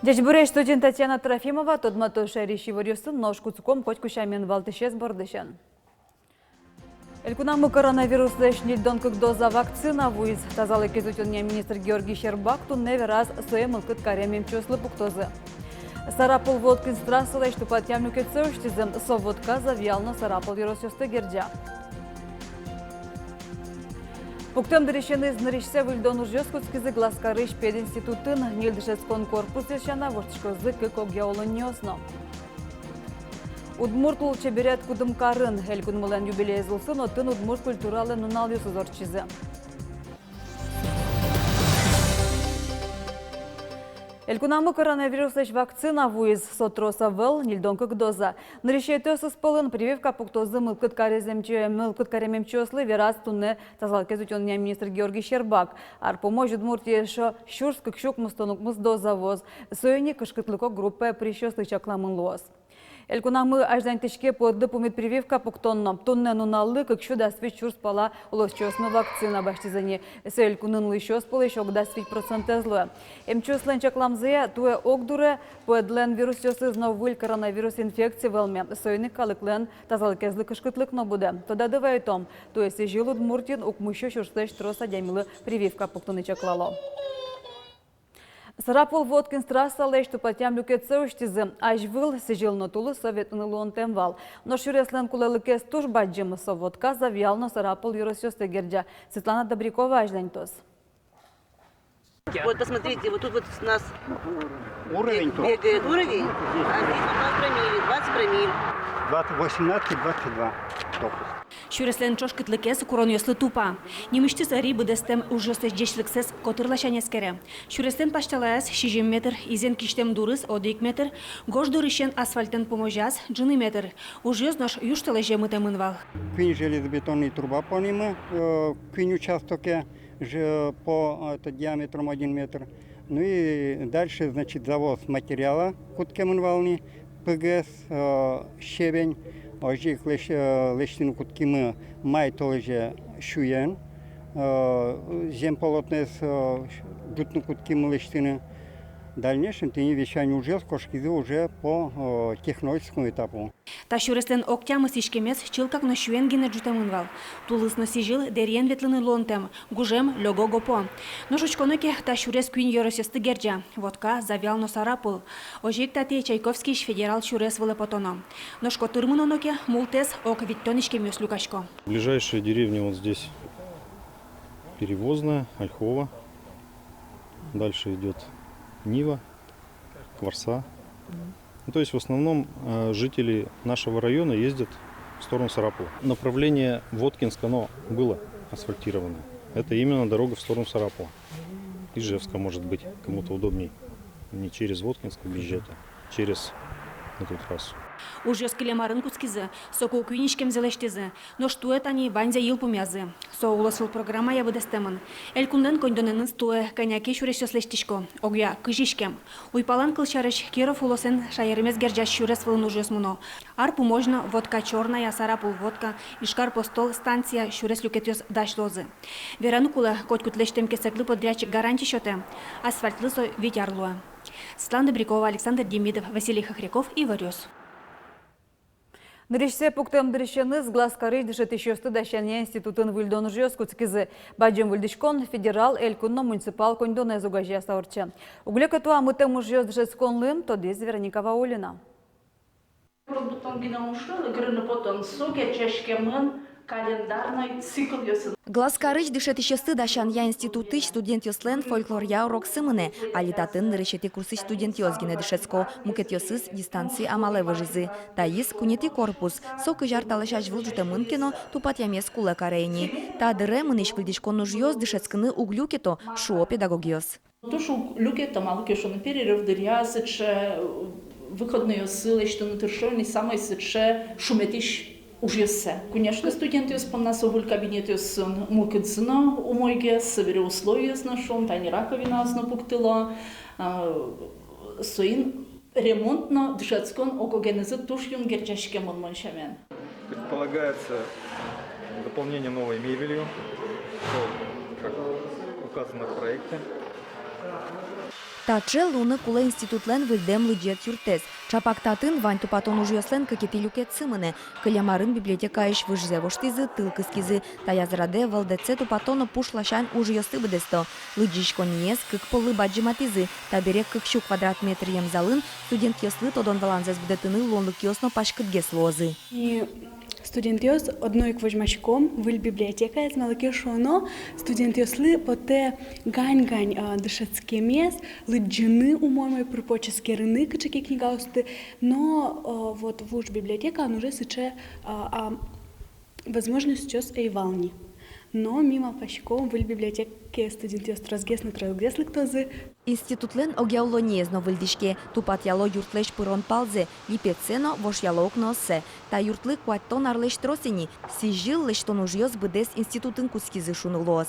Дежбурей студент Татьяна Трофимова, тодмато шериши варюсын, ножкуцком котькушамен валтышез бордышен. Элькунамы коронавирус лешнильдон как доза вакцина вуиз. Тазалы кезутюння министр Георгий Щербак тунневе раз соем илкыт каремем чослы пуктозы. Сарапул водкин страсылай, что подтямлю кецеуштизем, соводка завьялно сарапул еросёсты герджа. Пуктем дырещены знарищсе вильдон ужёскутскизы гласкарыш пединститутын нильдышецкон корпус ещана вортишкозы кыкогя олон неосно. Удмуртул чеберет кудымкарын, элькун мылен юбилей зылсын, отын удмурт культуралы нунал юсузорчизы. Элькунамы коронавируслыш вакцина вуиз сотроса выл, нильдон как доза. Нарещетёсы спылын прививка пуктозы мылкыт каремем чослы вераз тунне тазалке зутёння министр Георгий Щербак. Ар помощь Удмуртии шо щурск кшук мустонук муздоза воз. Союни кышкытлыко группа прищёслы чакламын лоз. Элькунамы аждантышке подды пумит прививка пуктонно. Тунне нуналлы кыкшу дасвит чурс пала улосчёсны вакцина баштизани. Элькунын лыщёс пылы шок дасвит процентезлы. Эмчёслен чакламзыя туэ огдуре поэдлен вирусёсы зновыль коронавирус инфекции велме. Союны калыклен тазалкезлы кышкытлыкно буде. Тода дывайтом, туэ сижил Удмуртин укмыщё чурслеш троса дямилы прививка пуктоны чаклало. Сарапул водкин страса леш тупатям люкецеуштизы, аж выл сижил нотулы советны луонтем вал. Но шюреслен кулелыкес туш баджимы соводка завьял на сарапул юросёсты герджа. Светлана Добрякова ажлянтос. Вот посмотрите, вот тут вот у нас уровень бегает уровень, а здесь у нас промилле, 20 промилле. 18-22 допуск. Шюреслен чошкытлыкес куронёслы тупа. Немыштис ари будестем ужёстеш джешлыксес котырлашанескере. Шюреслен пашталаяс 6 метр, изен киштем дурыс 1 метр, гош дурышен асфальтен поможас 1 метр. Ужёс наш юшталеже мытемынвал. Квин железобетонная труба по ним, квин участоке по диаметром 1 метр. Ну и дальше, значит, завоз материала куткемынвални, ПГС, щебень. Ожик лештину куткимы май толеже шуен, земполотнес дутну куткимы лештины. В дальнейшем тени вещание уже скошкизы уже по технологическому этапу. Та шюреслен октямы сишкемес чилкак на шуенгине джутемынвал. Тулыс носижил дерьен ветлыны лонтем, гужем лего гопо. Но шучконоке та шюрес куин еросесты герджа. Водка завял но сарапул. Ожик тати Чайковский федерал шюрес вылепотоно. Но шкотырмыноноке мултес ок виттонишке мюслюкашко. Ближайшие деревни вот здесь Перевозная, Ольхова. Дальше идет Нива, Кварса. Ну, то есть в основном жители нашего района ездят в сторону Сарапула. Направление Воткинск, оно было асфальтировано. Это именно дорога в сторону Сарапула. Ижевска, может быть, кому-то удобней. Не через Воткинск объезжать, а через эту трассу. Уже скелемарын куцкизы, соку куинишкем зелештизы, но что это они ванзя ел помязы. Со уласыл программа я выдастемын. Элькунден кондоненын стуэ, коняки шуресёс лештишко, огя кыжишкем. Уйпалан кылчарыш Киров улосын шайырмез герджаш шурес вылын ужес муно. Арпу можно водка черная, Сарапул водка, Ишкар постол станция шурес люкетёс дашлозы. Веранукула котькут лештем кесеклы подрядчик гарантий счёте, асфальтлы со витярлуа. Светлана Добрякова, Александр Демидов, Василий Хохряков и Варёс. Нырещсе пуктем дырещены с глаз коры дышит еще стыдащане институтын вильдон жёс куцкизы. Баджим вильдишкон федерал элькунно муниципал кондоне зугажья саурче. Углеку туа мытем жёс дышит лым, то дез Вероника Ваулина. Продуктом бинамушры, игры потом соке чешкемын, календарный цикл ёсын. Глаз карыч дышет еще стыдащан я институтыч студент ёслен фольклор я урок сымыне, алитатын нырышети курсыч студент ёзгине дышецко, мукет ёсыз дистанции амале выжизы. Таис кунети корпус, сокы жарталышач вылжуте мынкино, тупат ямес куле карейни. Та дыре мыныш выльдишкон нуж ёз дышецкыны углюкето, шуо педагогиос. Тушу люкето малки, что на перерыв дырясыче, выходные силы, что на тершольный самый сыче шуметиш Ужесе. Конечно, студенты с понасовul кабинеты с мукидзна умойге, собери условия с нашим, тайни раковина с напуктила, соин ремонтно дышецкон окогенезы туш юнгерчашкем он моншамен. Предполагается дополнение новой мебелью, как указано в проекте. Таче луны кула институтлен вильдем лыджет юртез. Чапак татын вань тупатон уж йослен какетилюке цымыне. Кылямарын библиотека иш выжзе воштизы, тылкыскизы. Таязраде валдеце тупатона пуш лашань уж йосты бдесто. Лыджишко ниес кык полы баджиматизы. Таберек кыкщу квадратметр ем залын. Студент йослы тодон валанзес бдетыны лонлык йосно пашкытге слозы. Студент йос одной квожмачком виль библиотека из малакешоно. Студент йосли поте гань дышецкий мес, лыджины умоймой припоческие рыны, качаки книгаусты, но вот в уж библиотека он уже сыче возможность сейчас эйвални. Но мимо пачком виль библиотеке студент йос разгесны тройгеслы ктозы. Институтлен огяуло незно вильдишке. Тупат яло юртлеш пырон палзе. Липецено вош яло окносе. Та юртлы куаттон арлеш тросени. Сижил леш тон уж йос бдес институтын кускизы шунылос.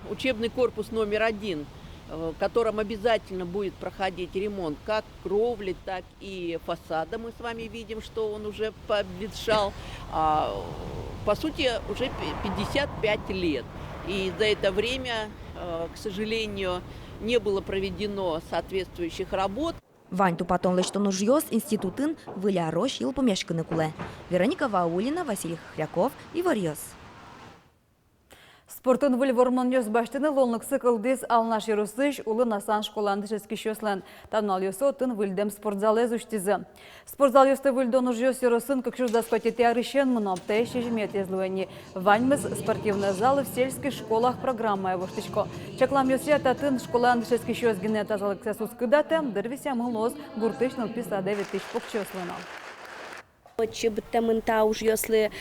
Учебный корпус номер 1, в котором обязательно будет проходить ремонт как кровли, так и фасада. Мы с вами видим, что он уже пообветшал. По сути, уже 55 лет. И за это время, к сожалению, не было проведено соответствующих работ. Вань тупатон леш тон уж йос институтын выля рош ил помешканы куле. Вероника Ваулина, Василий Хряков и Варьос. Спортын выл вормоньёс баштыны лолнық сықылдыз алнаш ерусыш улы насан школанды жескі шөслен. Танал йосо тын вылдем спортзалы зүштізі. Спортзал йосты вылдон уж йос ерусын кікшуздас котете арышен мұнаптай шежімет езлуэни. Ваньмыз спортивный залы в сельских школах программа его штычко. Чаклам йосе татын школанды жескі шөс генет азалық сәсус кыдаты, дырвися мылоз гуртышныл писа 9000 покчёслына. Чебтемын уж если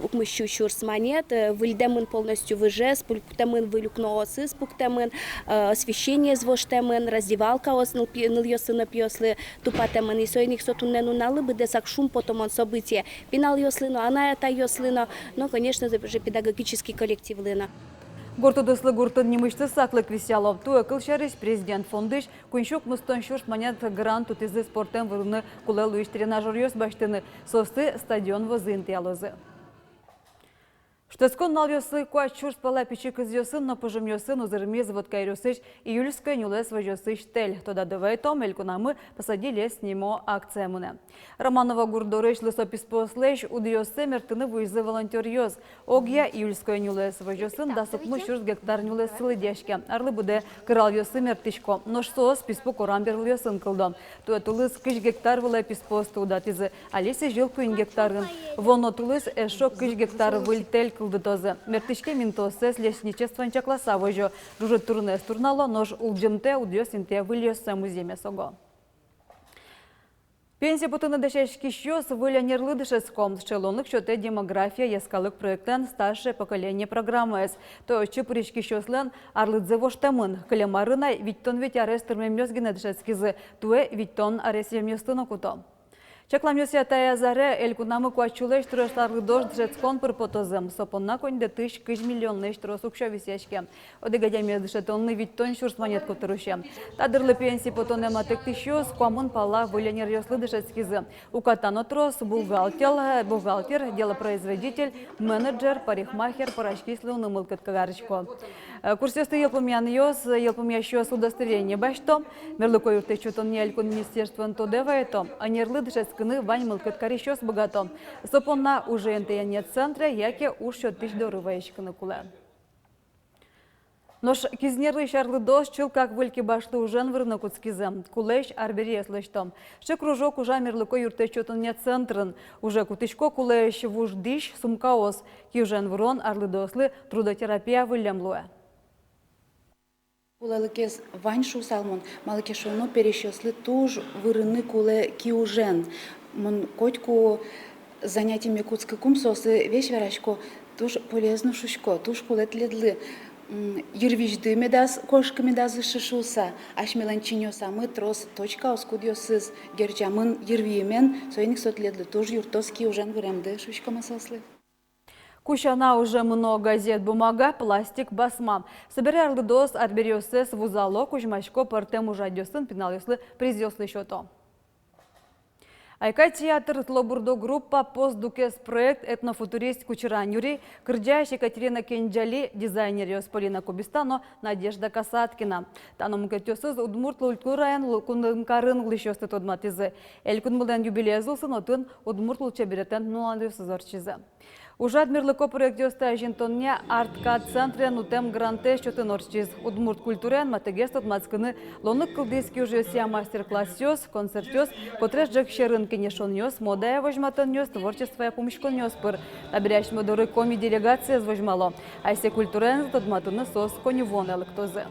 укмыщу чурс монет, выльдемын полностью выже, спуктемын вылюкносы, спуктемын освещение звоштемын, раздевалка оснул йосы напьёслы, тупатемын и сойник сотуннену налыбы, десак шум потом он событие. Пинал йослыно, она это йослыно, но, конечно, же педагогический коллектив лына. Гуртудыслы гуртын немышты саклык висялов. Туя кылшарыш президент фондыш, куншук мустон шурш манят грант утизы спортен вырыны кулелу иш тренажер йос баштыны состы стадион возын тялозы. Штескон нал йосы куа чурш пала пичик из йосын, но пожим йосын узырмез вот кайрюсыш июльская нюлес вожосыш тель. Тода давай том элькунамы посадили с нимо акция муне. Романова гурдорыш лысопис послеш удьосы мертыны вуйзы волонтер йоз. Огья июльская нюлес вожосын дасыпмы чурш гектар нюлес сылы дешке. Арлы буде кырал йосы мертишко. Нож соос писпо корамбер йосын кылдом. Туя тулыс кыш гектар вылай писпосты удатизы. Алисе жил куин гектарын. Воно тулыс эшо кыш гектар выль тель кылдытозы. Мертишке минтосы лесничестван чакласа вожо. Ружы турне стурнало, нож улджымте удьосинте выльёсы муземе сого. Пенсия путыны дешешки щёс выля нерлы дешеском. Шелонлык счёте демография яскалык проектен старшее поколение программы. То чупрички щёслен арлыдзе воштамын. Калямарына виттон ведь арест термемёсгене дешескизы. Туэ виттон арест емёстыны куто. Чаклам йося тая заре элькунамы куачулеш турышларлы дож дешескон пырпотозым. Сопонна коньде 1000 миллионный штро сукша висяшке. Одегадяме дешетонны виттон шурс монет кутыруще. Тадырлы пенсии потоне матык тищёс куамын пала выленер йослы дешескизы. Укатан отрос бухгалтер, делопроизводитель, менеджер, парикмахер, парашкислы унымылкыт кагарычко. Курсёсты елпумян йос, елпумящёс удостоверение башто. Мерлыкой юртечутон не элькун министерствон тодеваето. А нерлы дешескины вань мылкыт карищёс богато. Сопонна уже нет центра, яке уж 1000 дорываечканы куле. Нож кизнерлы шарлы дос чыл как выльки башлы ужен вырны куцкизы. Кулеш арберес лыштом. Ше кружок уже мерлыкой юртечутон нет центрын. Уже кутычко кулеш вуж диш сумкаос. Кижен врон арлы дослы трудотерапия вылемлуэ. Кулалыкес ваньшу салмон, малыкешоно перещесли туж вырыны куле киужен. Мон котьку занятиями куцкы кумсосы вещь верачко туж полезно шушко, туж кулет ледлы. Юрвижды медас кошка медазы шишуса, ашмелан чиньоса мы трос точка оскудиосыз герчамын юрвиемен, соиник сотледлы тоже юртоски ужен выремды шучка масаслы. Кущана уже много газет, бумага, пластик, басма. Собирали дос арбериосес в узало, кужмачко партем уже адёсын пеналюслы призёслы счёто. Айка театр тлобурдо группа постдукес проект этнофутурист Кучеран Юрий, Кырджаеш Екатерина Кенджали, дизайнер Йосполина Кубистано, Надежда Касаткина. Таном кетёсыз удмурт лультурайын лукундымкарын глышёсты тодматизы. Элькун юбилезылсын отын удмурт лучеберетен нуландырсыз орчизы. Уже адмирлыко проектёста жинтонне артка-центре нутем гранте счётын орчиз. Удмурт культурен матегест отмацкыны лонык кылдыски уже сия мастер-класс концерт котреш джек шерын кенешон нёс, модая вожматын нёс, творчество я помешкон нёс пыр. Табирящ модоры коми делегация звожмало. Айсе культурен отматыны сос коневон электозе.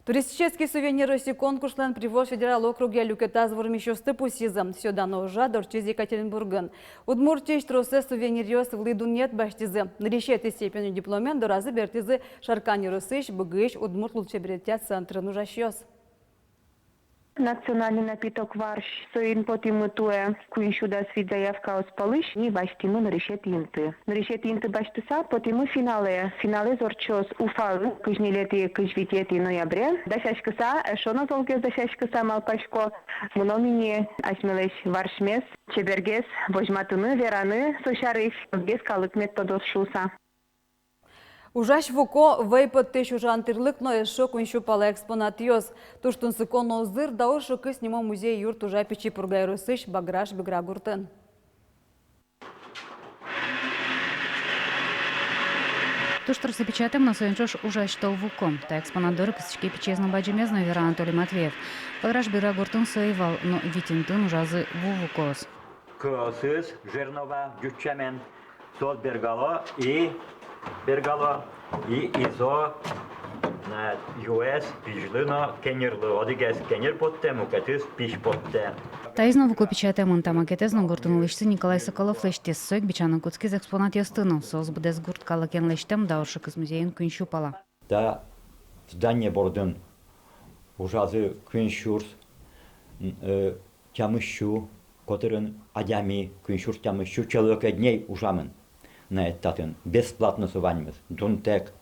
Туристический сувенир России конкурслен привоз федерал округе Люкетаз вормищёсты пусизм. Сюда ножа дорчиз Екатеринбургын. Удмуртич тросе сувенирёс влиду нет баштизы. Нарешеты степени дипломен до разы бертизы Шаркани Русыш, Быгыш, Удмурт лучеберетят центр нужащёс. Национальный напиток варш соин потимутуе куиншуда свидзаявка оспалыш и баштимы нарешет инты. Нарешет инты баштыса потимы финале. Финале зорчос уфалы кыжнилети кыжвитети ноябре. Дашашкыса эшона золгез дашашкыса малпашко мномини ашмелеш варшмес чебергес вожматыны вераны сошарыш гес калык методос шуса. Ужаш вуко вейпот тыш ужантырлык, но эшо куншу пала экспонатиос. Туштун сыкон озыр да ошо кыс нема музей юрт ужа печи пургай русыш баграш бигра гуртын. Туштар запечатаем на своем чош ужаш что вуко. Та экспонатор кысычке печезна баджемезна Вера Анатолий Матвеев. Баграш бигра гуртын соевал, но витинтын ужазы вувукос. Косыз, жернова, дючамен, сол бергало и изо на US пижлыно кенерлы одигес кенер потте мукатыс пиш потте. Таизна вуко печатаем та макетезно гуртын лышцы Николай Соколов лештес сойк бичаны куцкиз экспонат ястыны. Соз будес гурт калакен лештем да оршык из музеин куншу пала. Да здание бордын ужазы куншурс тямышу которым адями куншурс тямышу человека дней ужамын. На этот бесплатно суванимыз, дунтек.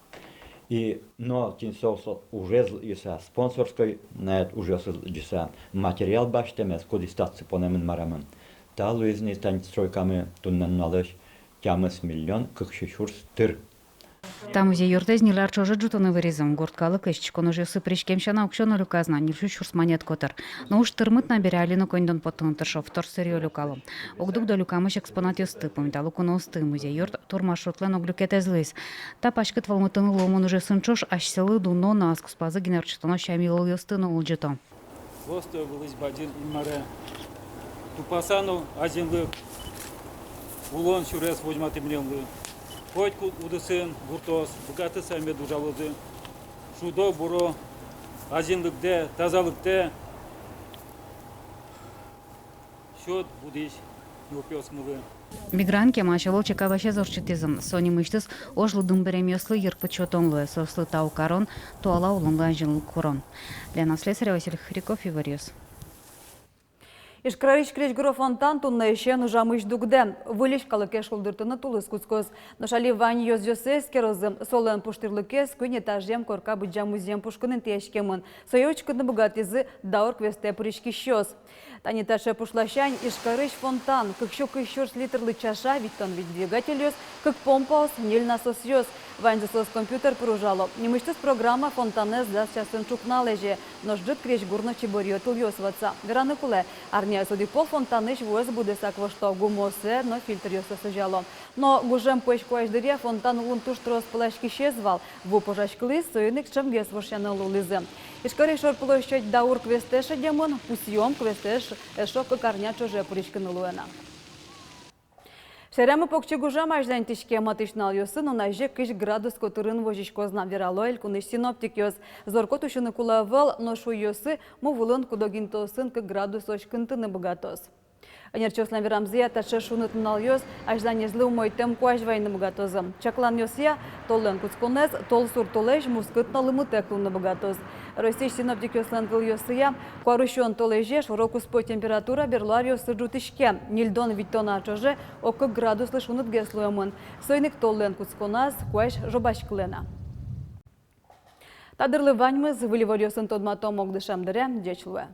И но тинсов уже isa спонсорской на это уже isa материал баштемес кодистации понемен марамын. Та луизни стань стройками туннан налыш тямыс миллион кыкшишурс тыр. Там музей юртез нилар чожа джутоны вырезом. Гурткалы кыш конуже сыпришкемшана аукциона люказна нилшу шурс монет котер. Но уж тырмыт набирали на кондон потом тыршов тор сырье люкало. Огдук до люкамыш экспонат ёсты помиталу куносты музей юрт тур маршрутлен оглюкет эзлис. Та пашкет волмытыны ломон уже сынчош аж селы дуно на аскуспазы генерчтоно щамилол ёсты на улджето. Просто вылез бадин маре. Тупасану азинлык. Улон шурес возьматы мленлы. Хоть удысын, гуртос, богаты сами дужалызы. Шудо буро, азинлыкте, тазалыкте. Счет будешь неупёскмылы. Мигранке мачало чекаваше зорчитизм. Сони мыштыс ожлы дымберем ёслы ерпы чотонлы. Сослы тау карон, туала улымган жынлы курон. Лена Слесаря, Василий Хриков и Варьёс. Ишкрарич кречгро фонтан тунна еще нужа мыш дугден. Вылиш калыкеш холдыртыны тулыс кускоз. Нашали вань ёзёсес керозым. Солен пуштырлыкес кыне тажем корка быджа музеем пушкынын тешкемын. Соёчкыны богатизы даур квесте пуришки щёс. Тани таше пушлащань ишкарыч фонтан. Как щё кыщёрс литрлы чаша, виттон вид двигатель ёс, как помпаос, ниль насос ёс. Вань засос компьютер поружало. Немыштыс программа фонтанез даст часын чукналеже. Но ждет креч гурно чеборьё тул ёсваца. Граны куле. Арния судипол фонтаныш воз буде сакво что гумосе, но фильтр ёсо сожало. Но гужем поечку аждыре фонтан улун туш трос пылашки щезвал. Ву пожашкли союник чем гес вошяны лулизы. Ишкари шор площадь даур квестеша демон, пусьем квестеш эшо кокарня чоже пуришкыны луэна. Шерема покче гужам аждан тишке матышнал ёсы, но наже кыш градус котырын вожишко знам верало эль куныш синоптик ёс. Зорко тушыны кулавал, но шу ёсы му вулын кудогин тосын к градус очкынтыны богатос. Энерчослан верамзия таче шунытнал йос, аж занезлы умойтем куаж вайны богатозым. Чаклан йосия, толлен куцконез, тол сур толеж мускытналы мутеклуны богатоз. Россия синоптик йослан гыл йосия, куарущон толежеш, рокуспой температура берлар йосы жутышке. Нильдон виттона чоже, око градуслы шунут геслуемын. Сойник толлен куцконаз, куаж жобашклена. Тадырлы ваньмыз, выливор йосын тодматом огдышамдыре, дечлуе.